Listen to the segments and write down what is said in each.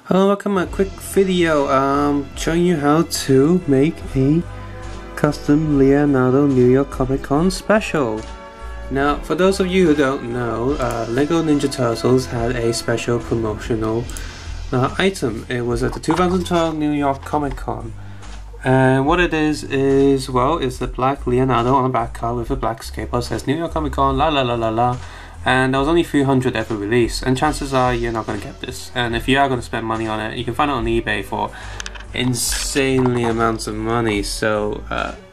Hello, welcome to a quick video showing you how to make a custom Leonardo New York Comic Con special. Now, for those of you who don't know, Lego Ninja Turtles had a special promotional item. It was at the 2012 New York Comic Con. And what it is, well, it's the black Leonardo on the back cover with a black skateboard. It says New York Comic Con, la la la la la. And there was only 300 ever released, and chances are you're not going to get this. And if you are going to spend money on it, you can find it on eBay for insanely amounts of money. So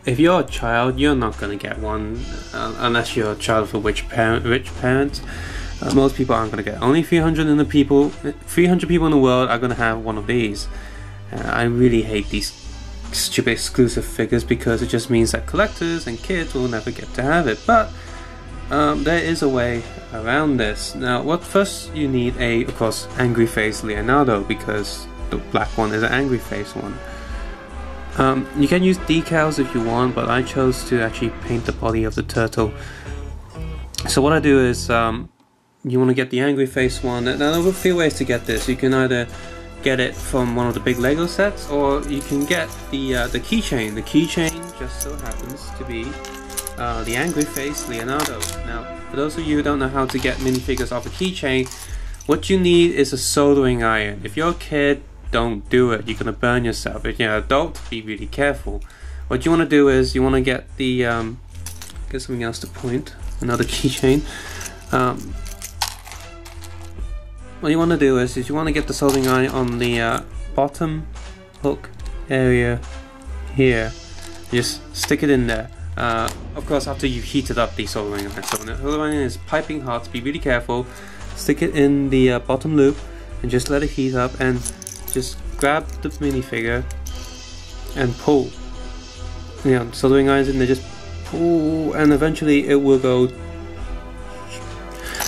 if you're a child, you're not going to get one unless you're a child of a rich parent. Most people aren't going to get. Only 300 people in the world are going to have one of these. I really hate these stupid exclusive figures because it just means that collectors and kids will never get to have it. But there is a way around this. Now, what first you need of course, angry face Leonardo, because the black one is an angry face one. You can use decals if you want, but I chose to actually paint the body of the turtle. So what I do is, you want to get the angry face one. Now there are a few ways to get this. You can either get it from one of the big Lego sets, or you can get the keychain. The keychain just so happens to be the angry face Leonardo. Now, for those of you who don't know how to get minifigures off a keychain, what you need is a soldering iron. If you're a kid, don't do it. You're gonna burn yourself. If you're an adult, be really careful. What you want to do is you want to get the get something else to point. Another keychain. What you want to do is you want to get the soldering iron on the bottom hook area here. Just stick it in there. Of course, after you heated up the soldering iron. So when the soldering iron is piping hot, be really careful. Stick it in the bottom loop and just let it heat up, and just grab the minifigure and pull. You know, soldering irons in there, just pull, and eventually it will go.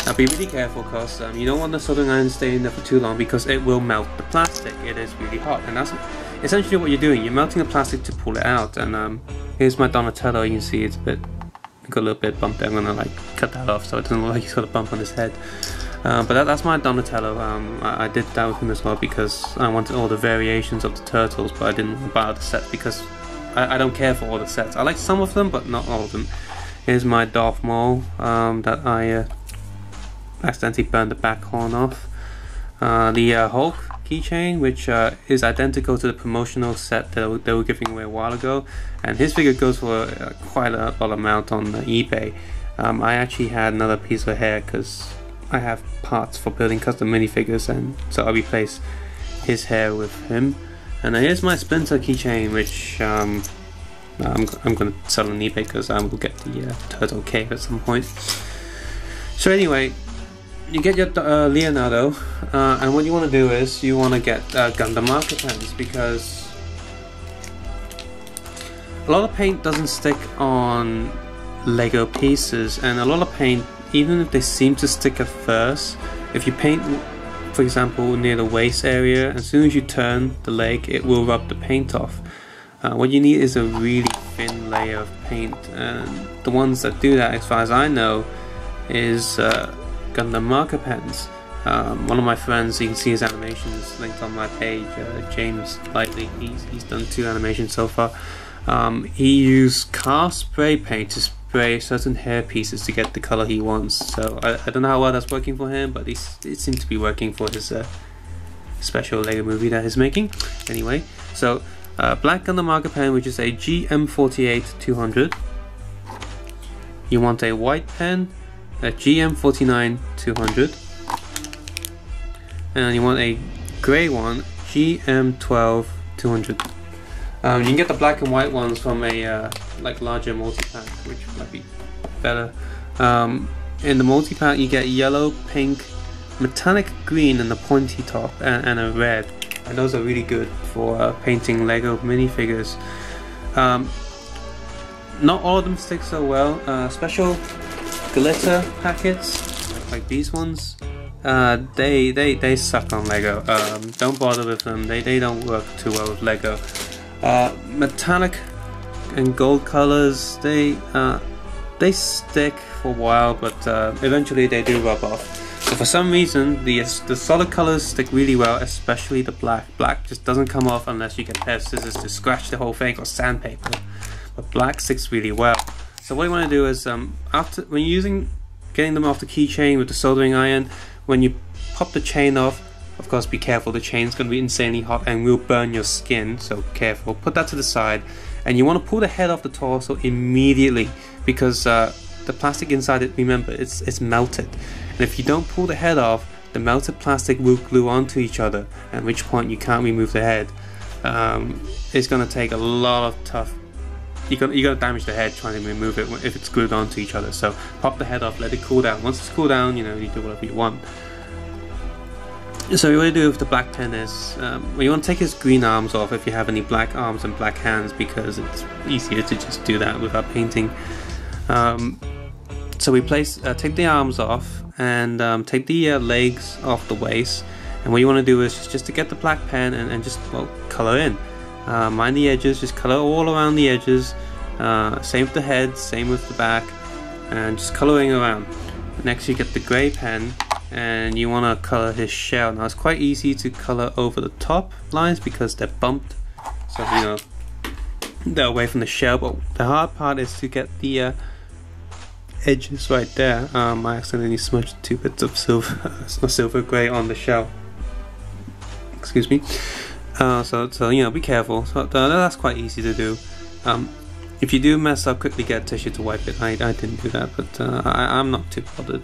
Now be really careful, because you don't want the soldering iron to stay in there for too long, because it will melt the plastic. It is really hot, and that's essentially what you're doing. You're melting the plastic to pull it out. And here's my Donatello. You can see it's got a little bit bumped there. I'm gonna like cut that off so it doesn't look like he's got a bump on his head. But that's my Donatello. I did that with him as well because I wanted all the variations of the turtles, but I didn't want to buy all the sets because I don't care for all the sets. I like some of them, but not all of them. Here's my Darth Maul that I accidentally burned the back horn off. The Hulk keychain, which is identical to the promotional set that they were giving away a while ago, and his figure goes for quite a lot amount on eBay. I actually had another piece of hair because I have parts for building custom minifigures, and so I replaced his hair with him. And here's my Splinter keychain, which I'm going to sell on eBay because I will get the turtle cave at some point. So anyway, you get your Leonardo, and what you want to do is you want to get Gundam marker pens, because a lot of paint doesn't stick on Lego pieces, and a lot of paint, even if they seem to stick at first, if you paint, for example, near the waist area, as soon as you turn the leg, it will rub the paint off. What you need is a really thin layer of paint, and the ones that do that, as far as I know, is Gundam marker pens. One of my friends, you can see his animations linked on my page, James Lightly, he's done 2 animations so far. He used car spray paint to spray certain hair pieces to get the color he wants. So I don't know how well that's working for him, but it seems to be working for his special Lego movie that he's making. Anyway, so black Gundam marker pen, which is a GM48-200. You want a white pen, a GM49-200, and you want a grey one, GM12-200. You can get the black and white ones from a like larger multi-pack, which might be better. In the multi-pack you get yellow, pink, metallic green, and a pointy top, and a red, and those are really good for painting Lego minifigures. Not all of them stick so well. Special glitter packets like these ones, they suck on Lego. Don't bother with them. They don't work too well with Lego. Metallic and gold colors, they stick for a while, but eventually they do rub off. So for some reason, the solid colors stick really well, especially the black. Black just doesn't come off unless you get a pair of scissors to scratch the whole thing or sandpaper. But black sticks really well. So what you want to do is, when you're getting them off the keychain with the soldering iron, when you pop the chain off, of course be careful, the chain's going to be insanely hot and will burn your skin, so careful. Put that to the side, and you want to pull the head off the torso immediately, because the plastic inside it, remember, it's melted. And if you don't pull the head off, the melted plastic will glue onto each other, at which point you can't remove the head. It's going to take a lot of tough. You got to damage the head trying to remove it if it's glued onto each other. So pop the head off, let it cool down. Once it's cooled down, you do whatever you want. So what you do with the black pen is, you want to take his green arms off if you have any black arms and black hands, because it's easier to just do that without painting. So we take the arms off and take the legs off the waist. And what you want to do is just to get the black pen and just, well, color in. Mind the edges, just color all around the edges. Same with the head, same with the back, and just coloring around. Next you get the grey pen, and you want to color his shell. Now it's quite easy to color over the top lines because they're bumped, so they're away from the shell. But the hard part is to get the edges right there. I accidentally smudged 2 bits of silver grey on the shell. Excuse me. So be careful. So that's quite easy to do. If you do mess up, quickly get a tissue to wipe it. I didn't do that, but I'm not too bothered.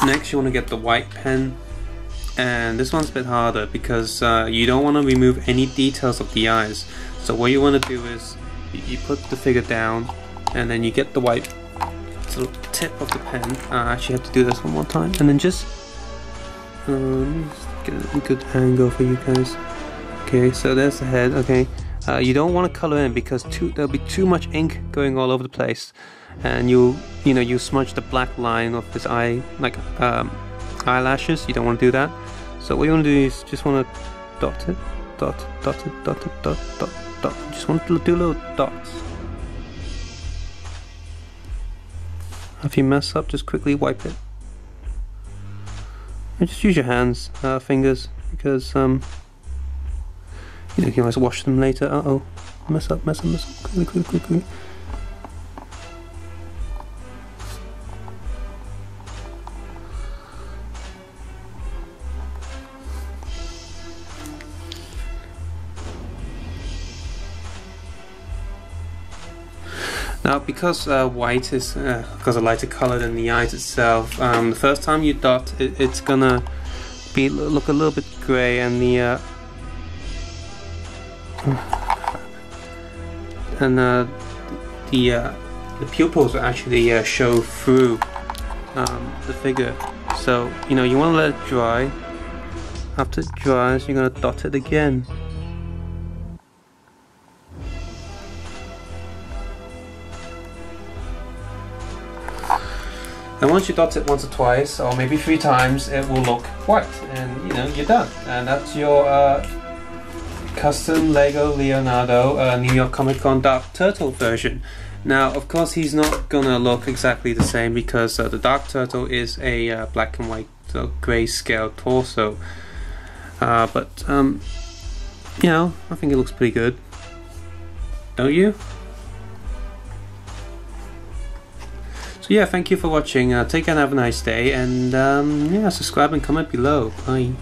Next you want to get the white pen, and this one's a bit harder because you don't want to remove any details of the eyes. So what you want to do is you put the figure down, and then you get the white sort of tip of the pen. I actually have to do this one more time, and then just get a good angle for you guys. Okay, so there's the head. Okay, you don't want to color in because there'll be too much ink going all over the place, and you smudge the black line of his eye, like eyelashes. You don't want to do that. So what you want to do is just want to dot it, dot, dot it, dot it, dot, dot, dot. Just want to do little dots. If you mess up, just quickly wipe it. And just use your hands, fingers, because you can always wash them later. Mess up, quickly. Now, because white is because a lighter color than the eyes itself, the first time you dot, it's gonna look a little bit grey, and the pupils will actually show through the figure. So you want to let it dry. After it dries, you're gonna dot it again. And once you dot it once or twice, or maybe 3 times, it will look white, and you're done. And that's your custom Lego Leonardo New York Comic Con Dark Turtle version. Now, of course, he's not gonna look exactly the same because the Dark Turtle is a black and white, so grayscale torso. But I think it looks pretty good. Don't you? So yeah, thank you for watching. Take care and have a nice day, and subscribe and comment below. Bye.